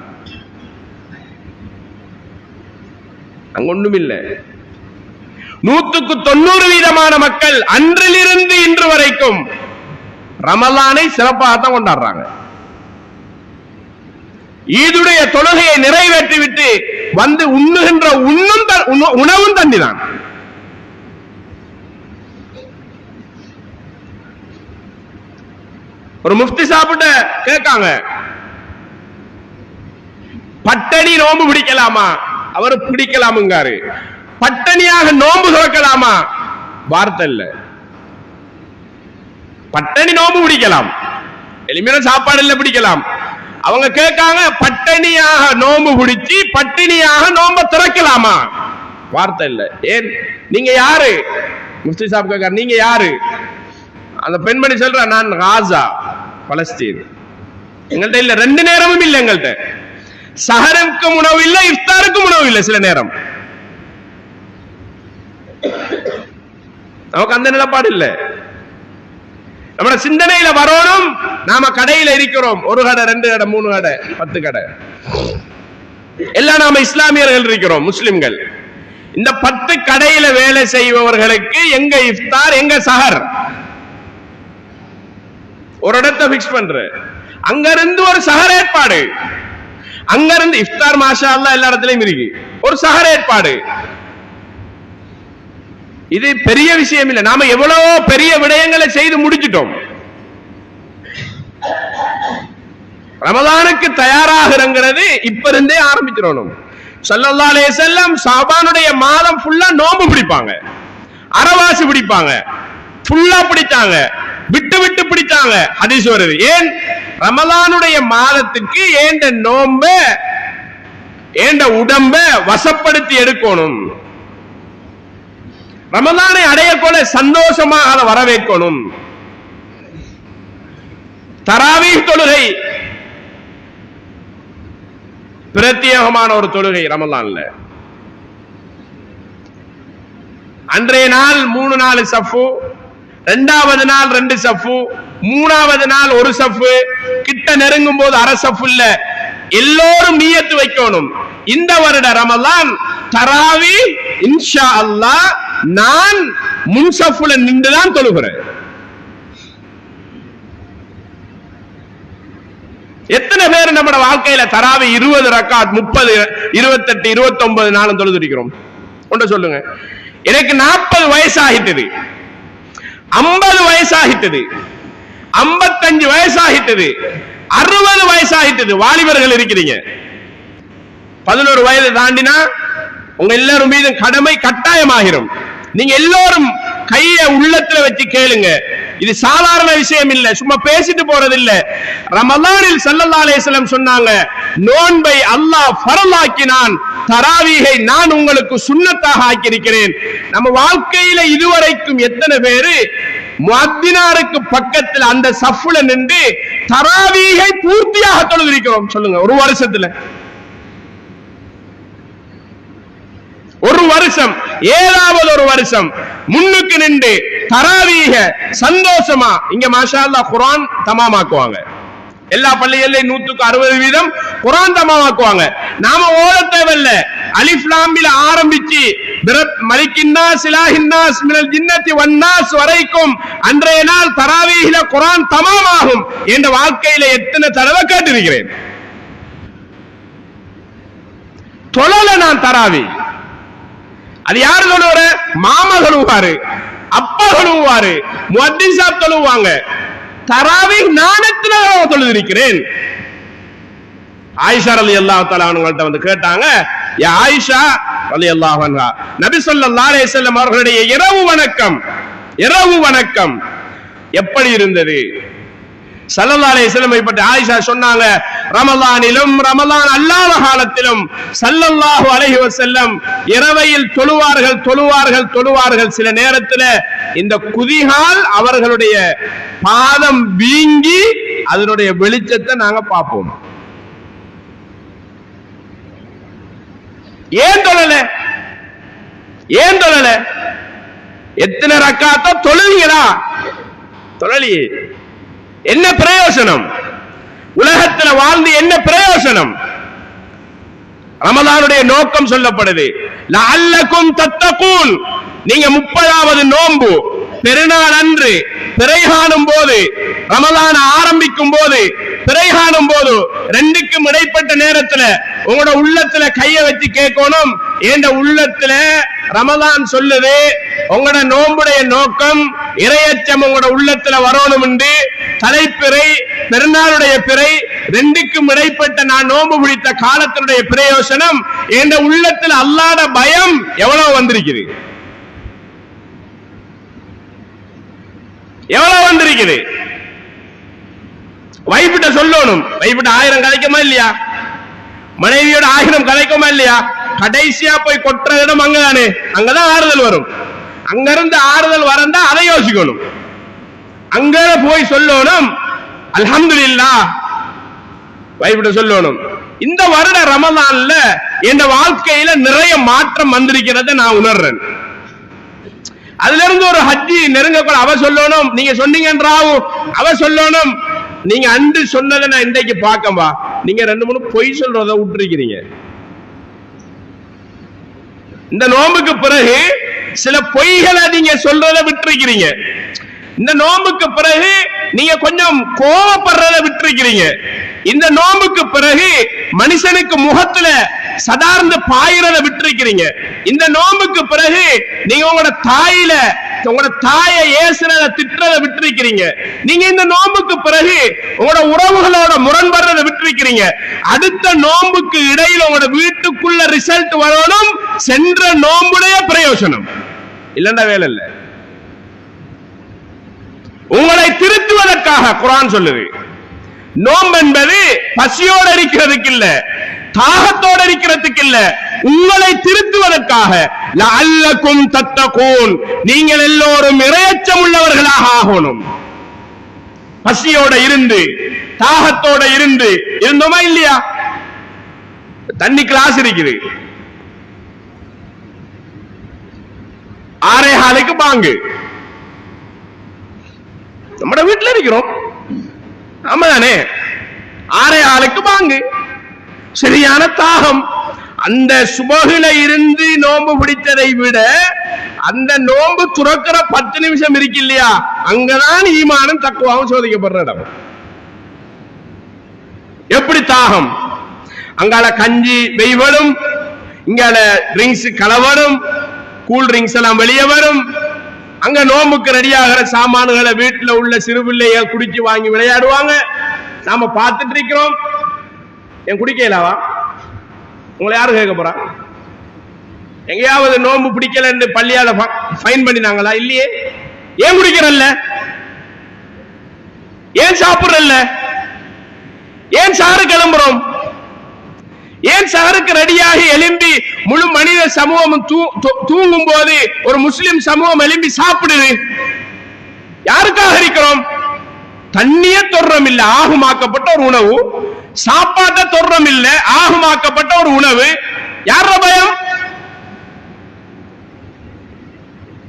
S1: அங்க ஒண்ணும் இல்லை. 190% மக்கள் அன்றிலிருந்து இன்று வரைக்கும் ரமலானை சிறப்பாகத்தான் கொண்டாடுறாங்க. ஈதுடைய தொழுகையை நிறைவேற்றிவிட்டு வந்து உண்ணுகின்ற உணவும் தண்ணி தான். ஒரு முஃப்தி சாப்பிட்ட கேட்காங்க, பட்டணி நோம்பு பிடிக்கலாமா? அவர் பிடிக்கலாமுங்காரு. பட்டணியாக நோம்பு துறக்கலாமா? வார்த்தை இல்ல. பட்டணி நோம்பு பிடிக்கலாம், எளிமையான சாப்பாடு இல்ல பிடிக்கலாம். அவங்க கேட்காங்க, பட்டணியாக நோம்பு பிடிச்சி பட்டினியாக நோம்ப திறக்கலாமா? வார்த்தை இல்ல. ஏன்? நீங்க யாரு? முஃப்தி சாப் கேட்காரு, நீங்க யாரு? அந்த பெண்மணி சொல்ற, நான் காசா, பலஸ்தீன். எங்கள்கிட்ட இல்ல, 2 நேரமும் இல்லை. எங்கள்கிட்ட சஹருக்கும் உணவு இல்லை, இஃப்தாருக்கும் உணவு இல்லை. சில நேரம் நமக்கு அந்த நிலப்பாடு இல்லை. நம்ம சிந்தனையில வரணும். நாம கடையில இருக்கிறோம், 1 கடை 2 கடை 3 கடை 10 கடை எல்லாம் நாம இஸ்லாமியர்கள் இருக்கிறோம், முஸ்லிம்கள். இந்த 10 கடையில வேலை செய்பவர்களுக்கு எங்க இஃப்தார் எங்க சஹர் ஒரு இடத்தை பிக்ஸ் பண்ற, அங்க இருந்து ஒரு சஹர் ஏற்பாடு, அங்க இருந்து இஃப்தார் மாஷா அல்லாஹ் எல்லா இடத்துலயும் இருக்கு, ஒரு சஹர் ஏற்பாடு. இது பெரிய விஷயம் இல்லை. நாம எவ்வளவோ பெரிய விடயங்களை செய்து முடிச்சிட்டோம். ரமலானுக்கு தயாராகிறது இப்ப இருந்தே ஆரம்பிச்சிடணும். ஸல்லல்லாஹு அலைஹி வஸல்லம் ஷாபானுடைய மாதம் ஃபுல்லா நோம்பு பிடிப்பாங்க, அரவாசி பிடிப்பாங்க, ஃபுல்லா பிடிச்சாங்க, விட்டு விட்டு பிடிச்சாங்க. ஹதீஸ் வருது. ஏன்? ரமலானுடைய மாதத்துக்கு ஏண்ட நோம்ப ஏண்ட உடம்ப வசப்படுத்தி எடுக்கணும். ரமலானை அடைய கொள்ள சந்தோஷமாக அதை வரவேற்கணும். தராவீஹ் தொழுகை பிரத்யேகமான ஒரு தொழுகை ரமலான்ல. அன்றைய நாள் 3-4 சஃபு, 2வது நாள் 2 சஃபு, 3வது நாள் 1 சஃபு, கிட்ட நெருங்கும் போது அரை சஃபு இல்ல. எல்லோரும் நியத்து வைக்கணும், இந்த வருட ரமலான் தராவி இன்ஷா அல்லாஹ் நான் முன்சஃபுல நின்றுதான் தொழுகிறேன். எத்தனை பேர் நம்ம வாழ்க்கையில தராவி 20 ரக்காத் 30 28 29 நாளும் தொழுதிருக்கிறோம்? ஒன்று சொல்லுங்க. எனக்கு 40 வயசாகிட்டது, 50 வயசாகிட்டது, 55 வயசாகிட்டது, 60 வயசாகிட்டது. வாலிபர்கள் இருக்கிறீங்க. 11 வயது தாண்டினா உங்க எல்லாரும் மீது கடமை கட்டாயமாகிரும். நீங்க எல்லோரும் கைய உள்ளத்துல வச்சு கேளுங்க. இது சாதாரண விஷயம் இல்ல, சும்மா பேசிட்டு போறது இல்ல. ரமலானில் ஸல்லல்லாஹு அலைஹி வஸல்லம் சொன்னாங்க, நோன்பை அல்லாஹ் ஃபர்லாக்கினான், தராவீஹை நான் உங்களுக்கு சுன்னத்தாக ஆக்கியிருக்கிறேன். நம்ம வாழ்க்கையில இதுவரைக்கும் எத்தனை பேரு முஅத்தினாருக்கு பக்கத்தில் அந்த சஃப்ல நின்று தராவீஹை பூர்த்தியாக தொழுதிருக்கிறோம்? சொல்லுங்க. ஒரு வருஷத்துல, ஒரு வருஷம், ஏதாவது ஒரு வருஷம் முன்னுக்கு நின்று தராவீஹ சந்தோஷமா. இங்க மாஷா அல்லாஹ் குர்ஆன் தமாமாக்குவாங்க. எல்லா பள்ளிகளிலும் 160% குர்ஆன் தமாமாக்குவாங்க. நாம ஓத தேவையில்ல. அலிஃப் லாம் மில் ஆரம்பிச்சு மலிக்கின்னாஸ் இலாஹின்னாஸ் மினல் ஜின்னத்தி வன்னாஸ் வரைக்கும் அன்றைய நாள் தராவீஹில குர்ஆன் தமாமாகும் என்ற வாழ்க்கையில எத்தனை தடவை கேட்டிருக்கிறேன். தொழல நான் தராவி. அது யாரு தொழுவாரு? மாமா தொழுவாரு, அப்பா தொழுவாரு, முஅத்தின் சாப் தொழுவாங்க. தராவீஹ் நானத்துல தொழுதிருக்கிறேன். ஆயிஷா ரலியல்லாஹு தஆலா அவங்கள்ட்ட வந்து கேட்டாங்க, யா ஆயிஷா ரலியல்லாஹு அன்ஹா, நபி ஸல்லல்லாஹு அலைஹி வஸல்லம் அவர்களுடைய இரவு வணக்கம் எப்படி இருந்தது? ஸல்லல்லாஹு அலைஹி வஸல்லம் பற்றி ஆயிஷா சொன்னாங்க, ரமலானிலும் ரமலான் அல்லாத காலத்திலும் ஸல்லல்லாஹு அலைஹி வஸல்லம் இரவையில் தொழுவார்கள். சில நேரத்தில் இந்த குதிகால் அவர்களுடைய பாதம் வீங்கி அதனுடைய வெளிச்சத்தை நாங்க பார்ப்போம். ஏன் தொழல? எத்தனை ரக்காத்தோ தொழுவீங்களா? தொழலியே. என்ன பிரயோசனம்? உலகத்துல வாழ்ந்து என்ன பிரயோசனம்? ரமலானுடைய நோக்கம் சொல்லப்படுது. லஅல்லகும் தத்தகூன். நீங்க 30வது நோன்பு பெருநாள் அன்று பிறை காணும் போது, ரமலான் ஆரம்பிக்கும் போது, பிறை காணும் போது, ரெண்டுக்கும் இடைப்பட்ட நேரத்துல உங்களோட உள்ளத்துல கைய வச்சு கேட்கணும், என்ற உள்ளத்துல ரமலான் சொல்லுது உங்களோட நோன்புடைய நோக்கம் இறையச்சம் உங்களோட உள்ளத்துல வரணும் என்று. தலைப்பிறை பெருநாளுடைய பிறை ரெண்டுக்கும் இடைப்பட்ட நான் நோன்பு பிடித்த காலத்தினுடைய பிரயோசனம் என்ற உள்ளத்துல அல்லாஹ்ட பயம் எவ்வளவு வந்திருக்குது, எவ்வளவு வந்திருக்குது. வைப்பிட்ட சொல்லணும், வைப்பிட்ட 1000 கதைக்குமா இல்லையா? மனைவியோட 1000 கதைக்குமா இல்லையா? கடைசியா போய் கொற்ற இடம் அங்கதானே, அங்கதான் ஆறுதல் வரும். அங்கிருந்து ஆறுதல் வரந்தா அதை யோசிக்கணும். அங்க போய் சொல்லணும் அல்ஹம்துலில்லாஹ், வைப்பிட்ட சொல்லணும். இந்த வருட ரமலான்ல என் வாழ்க்கையில நிறைய மாற்றம் வந்திருக்கிறத நான் உணர்றேன். அதுல இருந்து ஒரு ஹஜ்ஜி நெருங்கக்கூட அவ சொல்லணும், நீங்க சொன்னீங்கன்றாவும் அவ சொல்லணும், நீங்க அன்று சொன்னதை நான் இன்றைக்கு பார்க்கவா, நீங்க 2-3 பொய் சொல்றத விட்டுருக்கிறீங்க. இந்த நோம்புக்கு பிறகு சில பொய்களை நீங்க சொல்றத விட்டுருக்கிறீங்க. இந்த நோம்புக்கு பிறகு நீங்க கொஞ்சம் கோபப்படுறத விட்டுருக்கிறீங்க. இந்த நோம்புக்கு பிறகு மனுஷனுக்கு முகத்துல சதார்ந்து பாயிறத விட்டுருக்கிறீங்க. இந்த நோம்புக்கு பிறகு நீங்க உங்களோட தாயை ஏசுறத திட்டுறத விட்டுருக்கிறீங்க. நீங்க இந்த நோம்புக்கு பிறகு உங்களோட உறவுகளோட முரண்படுறத விட்டுருக்கிறீங்க. அடுத்த நோம்புக்கு இடையில உங்களோட வீட்டுக்குள்ள ரிசல்ட் வரணும், சென்ற நோம்புடைய பிரயோசனம் இல்லன்னா வேலை இல்லை. உங்களை திருத்துவதற்காக குர்ஆன் சொல்லுது. நோம்பு என்பது பசியோடு இருக்கிறதுக்கு இல்ல, தாகத்தோடு இருக்கிறதுக்கு இல்ல, உங்களை திருத்துவதற்காக. லஅல்லகும் தத்தகூன், நீங்கள் எல்லோரும் இறையச்சம் உள்ளவர்களாக ஆகணும். பசியோட இருந்து தாகத்தோட இருந்தோமா இல்லையா? தண்ணி கிளாஸ் இருக்குது, 6:15 பாங்கு, நம்ம வீட்டுல இருக்கிறோம், ஆமாதானே? 6:15 பாங்கு, சரியான தாகம். அந்த சுபகில இருந்து நோன்பு பிடித்ததை விட அந்த நோன்பு துறக்கிற 10 நிமிஷம் இருக்கு இல்லையா, அங்கதான் ஈமானும் தக்குவாவும் சோதிக்கப்படுற இடம். எப்படி தாகம்? அங்கால கஞ்சி வெய்வடும், இங்கால ட்ரிங்க்ஸ் கலவடும், கூல் ட்ரிங்க்ஸ் எல்லாம் வெளியே வரும். அங்க நோம்புக்கு ரெடியாகிற சாமான்களை வீட்டுல உள்ள சிறு பிள்ளைய குடிச்சு வாங்கி விளையாடுவாங்க, நாம பார்த்துட்டு இருக்கிறோம். என் குடிக்கலாவா? உங்களை யாரு கேட்க போறா? எங்கேயாவது நோம்பு பிடிக்கல என்று பள்ளியால ஃபைன் பண்ணினாங்களா? இல்லையே. ஏன் குடிக்கிறல்ல? ஏன் சாப்பிடுறல்ல? ஏன் சாரு கிளம்புறோம்? ஏன் சாருக்கு ரெடியாகி எழும்பி முழு மனித சமூகம் தூங்கும் போது ஒரு முஸ்லிம் சமூகம் எழும்பி சாப்பிடுது? யாருக்காக இருக்கிறோம்? தண்ணிய தொடுறோம் இல்ல, ஆகுமாக்கப்பட்ட ஒரு உணவு. சாப்பாட்ட தொடுறோம் இல்ல, ஆகுமாக்கப்பட்ட ஒரு உணவு. யார பயம்?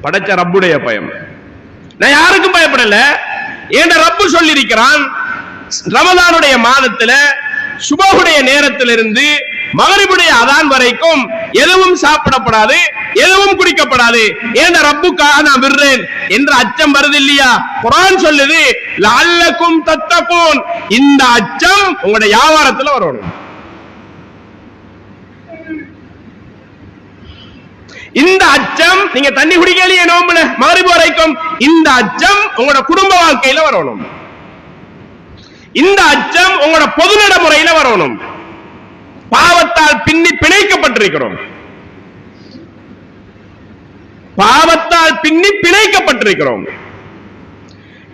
S1: படைச்ச ரப்புடைய பயம். நான் யாருக்கும் பயப்படல. ஏன் ரப்பு சொல்லி இருக்கிறான், ரமலானுடைய மாதத்துல சுபஹுடைய நேரத்திலிருந்து மகரிபுடைய அதான் வரைக்கும் எதுவும் சாப்பிடப்படாது, எதுவும் குடிக்கப்படாது. ஏன் ரப்புக்காக நான் விடுறேன் என்ற அச்சம் வருது இல்லையா? குர்ஆன் சொல்லுது லஅல்லகும் தத்தகூன், இந்த அச்சம் உங்களுடைய வியாபாரத்துல வரணும். இந்த அச்சம் நீங்க தண்ணி குடிக்கலையே நோம்புல மகரிபு வரைக்கும், இந்த அச்சம் உங்களோட குடும்ப வாழ்க்கையில வரணும். இந்த அச்சம் உங்களோட பொது நடைமுறையில வரணும். பாவத்தால் பிணைக்கப்பட்டிருக்கிறோம், பாவத்தால் பிணைக்கப்பட்டிருக்கிறோம்,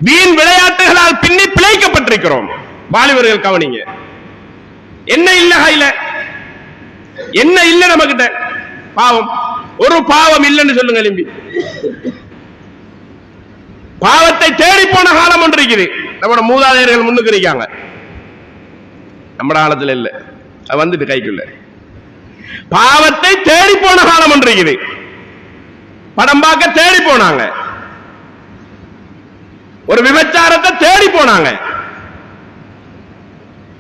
S1: வீண் விளையாட்டுகளால் பிணைக்கப்பட்டிருக்கிறோம். வாலிபர்கள் கவனிங்க, என்ன இல்ல கையில, என்ன இல்ல நம்ம கிட்ட? பாவம். ஒரு பாவம் இல்லைன்னு சொல்லுங்க எலும்பி. பாவத்தை தேடி போன காலம் ஒன்று இருக்குது. நம்மளோட மூதாதையர்கள் முன்னுக்கு இருக்காங்க, நம்ம காலத்துல இல்ல, அது வந்துட்டு கைக்குள்ள. பாவத்தை தேடி போன காலம் ஒன்று இருக்குது. படம் பார்க்க தேடி போனாங்க, ஒரு விபச்சாரத்தை தேடி போனாங்க,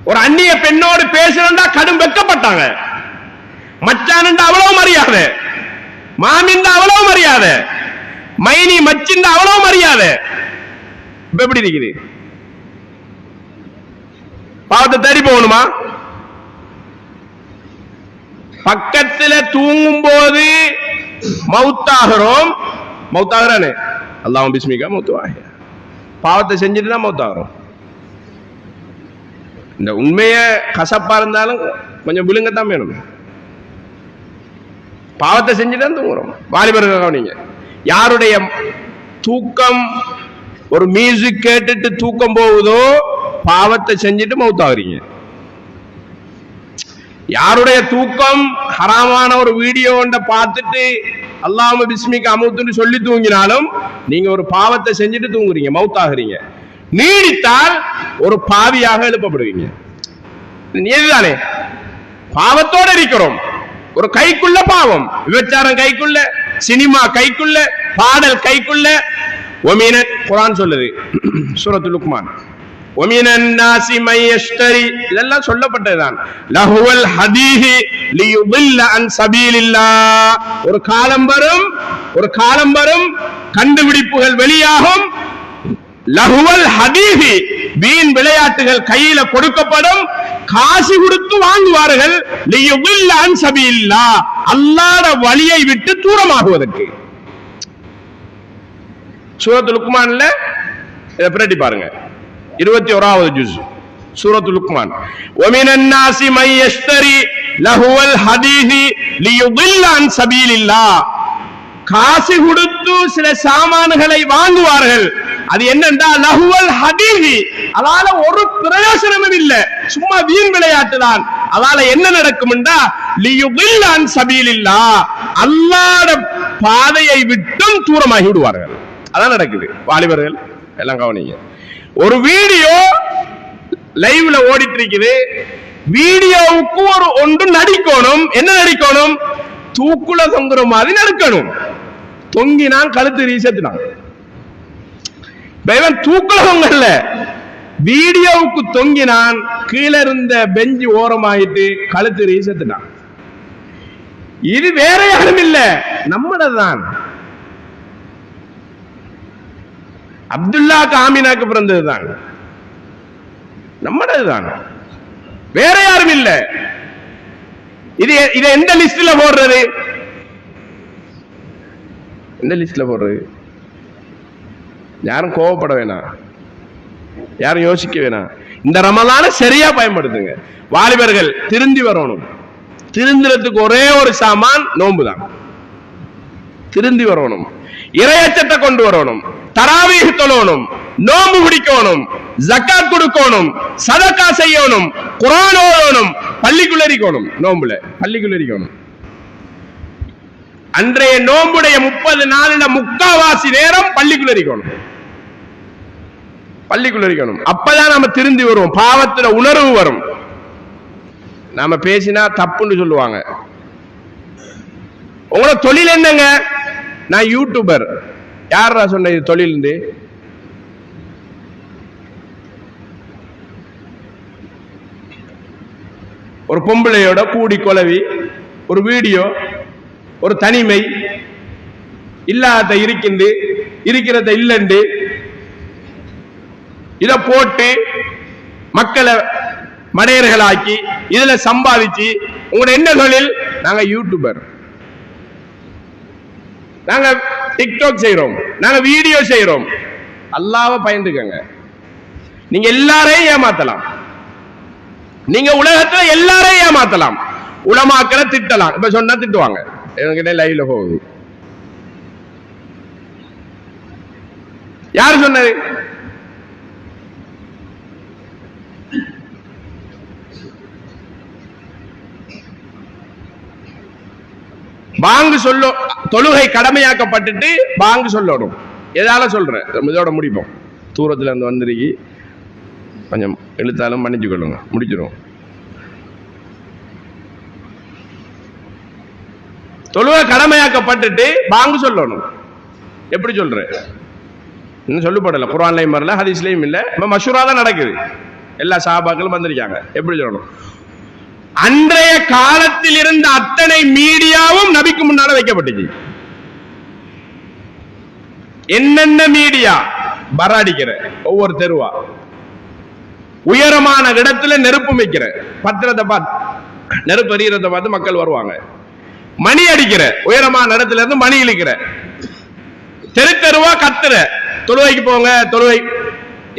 S1: ஒரு அந்நிய பெண்ணோடு பேசுறா கடும் வெக்கப்பட்டாங்க. மச்சான் அவ்வளவு மரியாதை, மாமின் அவ்வளவு மரியாதை, மைனி மச்சின் அவ்வளவு மரியாதை. எப்படி இருக்குது? பாவத்தை தேடி போகணுமா? பக்கத்தில் தூங்கும் போது மௌத்தாகிறோம், மௌத்தாகிறானே அல்லாஹ் பிஸ்மிகா மௌத்துவாக, பாவத்தை செஞ்சுட்டு தான் மௌத்தாகிறோம். இந்த உண்மைய கசப்பா இருந்தாலும் கொஞ்சம் விழுங்கத்தான் வேணும். பாவத்தை செஞ்சுட்டு தான் தூங்குறோம். வாலிபர்கள் கவனிங்க, யாருடைய தூக்கம் ஒரு மியூசிக் கேட்டுட்டு தூக்கம் போகுதோ பாவத்தை செஞ்சுட்டு மௌத்தாகிறீங்க. யாருடைய தூக்கம் ஹராமான ஒரு வீடியோ ஒன்றை பார்த்துட்டு அல்லாஹ் பிஸ்மிக்கு அமுத்துன்னு சொல்லி தூங்கினாலும் நீங்க ஒரு பாவத்தை செஞ்சுட்டு தூங்குறீங்க, மௌத்தாகிறீங்க. நீடித்தால் ஒரு பாவியாக எழுப்பப்படுவீங்க. நீதானே பாவத்தோட இருக்கிறோம். ஒரு கைக்குள்ள பாவம், விபச்சாரம் கைக்குள்ள, சினிமா கைக்குள்ள, பாடல் கைக்குள்ள. குர்ஆன் சொல்லுது சூரத்துல் லுக்மான், ஒமினன் நாசி மை யஷ்தரி, இதெல்லாம் சொல்லப்பட்டதுதான். லஹுவல் ஹதீஹி லியுதில்ல அன் சபீலில்லாஹ். ஒரு காலம் வரும் கண்டுபிடிப்புகள் வெளியாகும். லஹுவல் ஹதீஹி, வீண் விளையாட்டுகள் கையில கொடுக்கப்படும், காசு கொடுத்து வாங்குவார்கள். லியுதில்ல அன் சபீலில்லாஹ், அல்லாஹ்வுடைய வழியை விட்டு தூரமாகுவதற்கு. சூரத்துல் லுக்மான்ல இத பிரட்டி பாருங்க, 21வது ஜுஸ் சூரத்துல் லுக்மான். வமினன் நாசி மை யஷ்தரி லஹுவல் ஹதீஹி லியுதில்ல அன் சபீலில்லாஹ். காசு கொடுத்து சில சாமான்களை வாங்குவார்கள். அது என்னன்னா லஹுவல் ஹதீஹி, அதால ஒரு பிரயோஜனமும் இல்லை, சும்மா வீண் விளையாட்டு தான். அதால என்ன நடக்கும்னா லியுதில்ல அன் சபீலில்லாஹ், அல்லாஹ்வுடைய பாதையை விட்டும் தூரமாகி விடுவார்கள். அதான் நடக்குது. வாலிபர்கள் எல்லாம் கவனிங்க, ஒரு வீடியோ லைவ்ல ஓடிட்டு இருக்குது, வீடியோவுக்கு ஒரு ஒன்று நடிக்கணும். என்ன நடிக்கணும்? தூக்குல தொங்குற மாதிரி நடிக்கணும். தொங்கினான் கழுத்து ரீசத்துனான். தூக்குல தொங்கல்ல, வீடியோவுக்கு தொங்கினான், கீழே இருந்த பெஞ்சு ஓரமாயிட்டு கழுத்து ரீசத்துனான். இது வேற யாரும் இல்ல, நம்மளதான். அப்துல்லா காமினாக்கு பிறந்ததுதான், நம்மளதுதான், வேற யாரும் இல்ல. இது எந்த லிஸ்ட்ல போடுறது? எந்த லிஸ்ட்ல போடுறது? யாரும் கோவப்பட வேணாம், யாரும் யோசிக்க வேணாம். இந்த ரமலானை சரியா பயன்படுத்துங்க. வாலிபர்கள் திருந்தி வரணும். திருந்துறதுக்கு ஒரே ஒரு சாமான் நோன்பு தான். திருந்தி வரணும், இறையச்சத்தை கொண்டு வரணும், தராவீஹ் தொழணும், நோன்பு பிடிக்கணும், ஜக்காத் கொடுக்கணும், சதகா செய்யணும், குர்ஆன் ஓதணும், பள்ளிக்குள்ள இருக்கணும். நோன்புல பள்ளிக்குள்ள இருக்கணும். அன்றைய நோன்புடைய 30 நாள்ல முக்காவாசி நேரம் பள்ளிக்குள்ள இருக்கணும், பள்ளிக்குள்ள இருக்கணும். அப்பதான் நாம திருந்தி வருவோம், பாவத்துல உணர்வு வரும். நாம பேசினா தப்புன்னு சொல்லுவாங்க. உங்களோட தொழில் என்னங்க? நான் யூடியூபர். யாரா சொன்ன இது தொழில்? ஒரு பொம்பளையோட கூடி கொலவி, ஒரு வீடியோ, ஒரு தனிமை, இல்லாத இருக்கின்று இருக்கிறத இல்லண்டு இத போட்டு மக்களை மடையர்களாக்கி இதுல சம்பாதிச்சு உங்களோட என்ன தொழில்? நாங்க யூடியூபர், நாங்க டிக்டாக் செய்யறோம், நாங்க வீடியோ செய்யறோம். அல்லாஹ்வை பயந்துக்கங்க. நீங்க எல்லாரையும் ஏமாத்தலாம், நீங்க உலகத்துல எல்லாரையும் ஏமாத்தலாம். உலமாக்களை திட்டலாம், இப்ப சொன்னா திட்டுவாங்க. என்கிட்ட லைவ்ல போகுது. யாரு சொன்னது? பாங்கு சொல்ல, தொழுகை கடமையாக்கப்பட்டுட்டு பாங்கு சொல்லணும். எதால சொல்றேன், இதோட முடிப்போம். தூரத்துல இருந்து வந்திருக்கி கொஞ்சம் எழுத்தாலும் மன்னிச்சு கொள்ளுங்க, முடிச்சிடும். தொழுகை கடமையாக்கப்பட்டுட்டு பாங்கு சொல்லணும். எப்படி சொல்ற? இன்னும் சொல்லப்படல, குர்ஆன்லயும் வரல, ஹதீஸ்லயும் இல்ல, மஷூரா தான் நடக்குது. எல்லா சஹாபாக்களும் வந்திருக்காங்க. எப்படி சொல்லணும்? அன்றைய காலத்தில் இருந்த அத்தனை மீடியாவும் நபிக்கு முன்னால வைக்கப்பட்டுச்சு. என்னென்ன மீடியா? பராடிக்கிற ஒவ்வொரு தெருவா, உயரமான இடத்துல நெருப்பு வைக்கிற, பத்திரத்தை பார்த்து நெருப்பு எரியறதை பார்த்து மக்கள் வருவாங்க. மணி அடிக்கிற, உயரமான இடத்துல இருந்து மணி இழுக்கிற, தெரு தெருவா கத்துற, தொழுவைக்கு போங்க தொழுவை.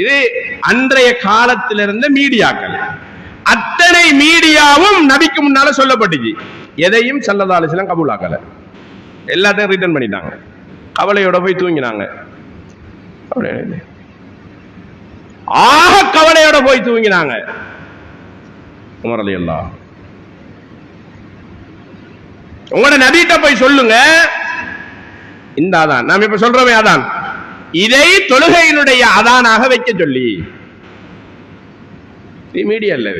S1: இது அன்றைய காலத்தில் இருந்த மீடியாக்கள். அத்தனை மீடியாவும் நபிக்கு முன்னால சொல்லப்பட்டுச்சு. எதையும் ஸல்லல்லாஹு அலைஹி வஸல்லம் கபூலாக்கல, எல்லாத்தையும் ரிட்டர்ன் பண்ணிட்டாங்க. கவலையோட போய் தூங்கினாங்க. ஆக கவலையோட போய் தூங்கினாங்க உமர் ரலியல்லாஹு. உங்களோட நபிட்ட போய் சொல்லுங்க, இந்த அதான் நாம் இப்ப சொல்றோமே அதான், இதை தொழுகையினுடைய அதானாக வைக்க சொல்லி. இது மீடியா இல்ல,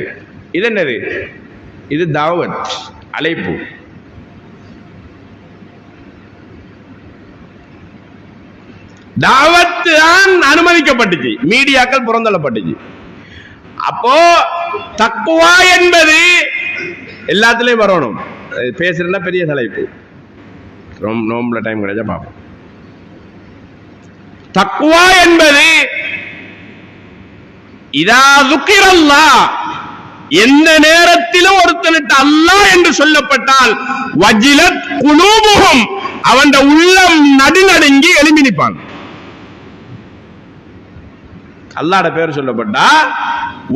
S1: இது என்னது? இது தாவத், அழைப்பு. தாவத் தான் அனுமதிக்கப்பட்டுச்சு, மீடியாக்கள் புறந்தள்ளப்பட்டுச்சு. அப்போ தக்வா என்பது எல்லாத்திலையும் வரணும். பேசுறதுனா பெரிய தலைப்பு, நோம்புல டைம் கிடைச்சா பார்ப்போம். தக்வா என்பது இதா ذுக்கிரல்லாஹ், எந்த நேரத்திலும் ஒருத்தனுக்கு அல்லாஹ் என்று சொல்லப்பட்டால் வஜிலத் குலூபுஹும், அவன் உள்ளம் நடுநடுங்கி எழும்பி நிற்பான். அல்லாஹ்ட பேர் சொல்லப்பட்டா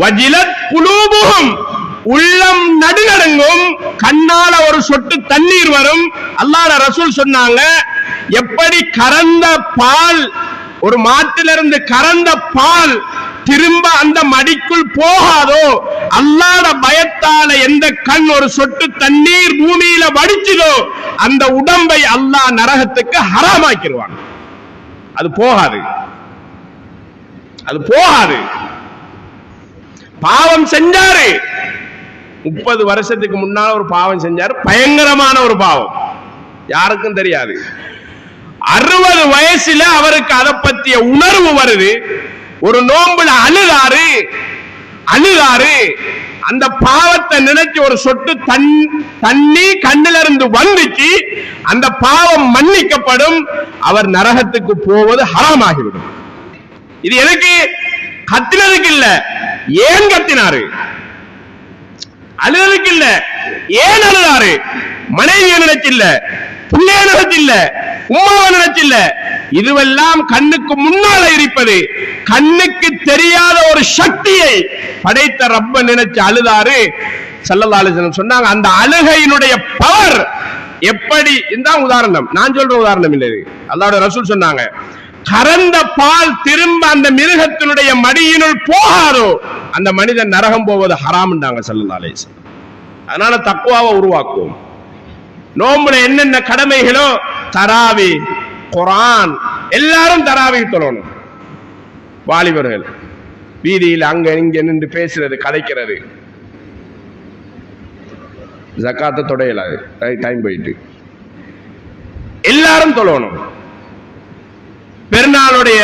S1: வஜிலத் குலூபுஹும், உள்ளம் நடுநடுங்கும், கண்ணால ஒரு சொட்டு தண்ணீர் வரும். அல்லாஹ்ட ரசூல் சொன்னாங்க, எப்படி கறந்த பால், ஒரு மாட்டிலிருந்து கறந்த பால் திரும்ப அந்த மடிக்குள் போகாதோ, அல்லாஹ்ட பயத்தால எந்த கண் ஒரு சொட்டு தண்ணீர் பூமியில வடிச்சதோ அந்த உடம்பை அல்லாஹ் நரகத்துக்கு ஹராமாக்கிடுவான். அது போகாது, அது போகாது. பாவம் செஞ்சாரு, 30 வருஷத்துக்கு முன்னால ஒரு பாவம் செஞ்சாரு, பயங்கரமான ஒரு பாவம், யாருக்கும் தெரியாது. 60 வயசுல அவருக்கு அதை பற்றிய உணர்வு வருது. ஒரு நோம்புல அழுதாரு, அந்த பாவத்தை நினைச்சு ஒரு சொட்டு தண்ணி கண்ணில இருந்து வந்துச்சு, அந்த பாவம் மன்னிக்கப்படும், அவர் நரகத்துக்கு போவது ஹராமாகிவிடும். இது எதுக்கு? கத்தினதுக்கு இல்ல, ஏன் கத்தினாரு? அழுததுக்கு இல்ல, ஏன் அழுதாரு? மனைவியை நினைச்சில்ல, பிள்ளைய நினைச்சில்ல, உமாவை நினைச்சில்ல, இதுவெல்லாம் கண்ணுக்கு முன்னால இருப்பது, கண்ணுக்கு தெரியாத ஒரு சக்தியை படைத்த ரப்ப நினைச்சு அழுதாரு. ஸல்லல்லாஹு அலைஹி வஸல்லம் சொன்னாங்க, அந்த அழுகையினுடைய பவர் எப்படி? இந்த உதாரணம், நான் சொல்ற உதாரணம் இல்லை, அல்லாஹ்வுடைய ரசூல் சொன்னாங்க, கறந்த பால் திரும்ப அந்த மிருகத்தினுடைய மடியினுள் போகாதோ அந்த மனிதன் நரகம் போவது ஹராம்ன்றாங்க ஸல்லல்லாஹு அலைஹி வஸல்லம். அதனால தக்வாவை உருவாக்குவோம். நோம்புல என்னென்ன கடமைகளோ, தராவி, குர்ஆன், எல்லாரும் தராவி தொழணும். வாலிபர்கள் வீதியில் அங்க இங்க நின்று பேசுறது, கதைக்கிறது, ஜகாத்தை தொடையலாது, டைம் போயிட்டு எல்லாரும் தொழணும். பெருநாளுடைய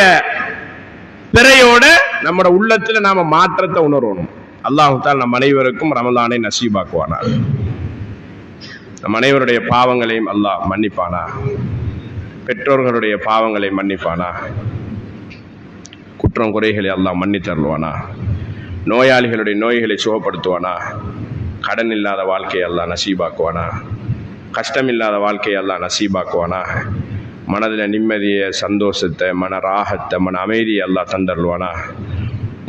S1: பிறையோட நம்மட உள்ளத்துல நாம மாற்றத்தை உணரணும். அல்லாஹ் தஆலா நம் அனைவருக்கும் ரமலானை நசீபாக்குவானா. நம் அனைவருடைய பாவங்களையும் அல்லாஹ் மன்னிப்பானா. பெற்றோர்களுடைய பாவங்களை மன்னிப்பானா. குற்றம் குறைகளை அல்லாஹ் மன்னித்தருள்வானா. நோயாளிகளுடைய நோய்களை சுகப்படுத்துவானா. கடன் இல்லாத வாழ்க்கையை அல்லாஹ் நசீபாக்குவானா. கஷ்டம் இல்லாத வாழ்க்கையை அல்லாஹ் நசீபாக்குவானா. மனதில் நிம்மதியை, சந்தோஷத்தை, மன ராகத்தை, மன அமைதியை அல்லாஹ் தந்தருள்வானா.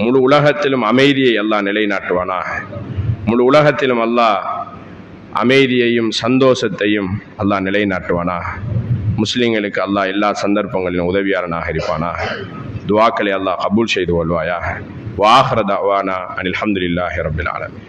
S1: முழு உலகத்திலும் அமைதியை அல்லாஹ் நிலைநாட்டுவானா. முழு உலகத்திலும் அல்லாஹ் அமைதியையும் சந்தோஷத்தையும் அல்லாஹ் நிலைநாட்டுவானா. முஸ்லிம்களுக்கு அல்லாஹ் எல்லா சந்தர்ப்பங்களிலும் உதவியாளனாக இருப்பானா. துஆக்களை அல்லாஹ் கபூல் செய்து கொள்வாயா. வஆகிரு தஅவானா அனில் ஹம்துலில்லாஹி ரப்பில் ஆலமீன்.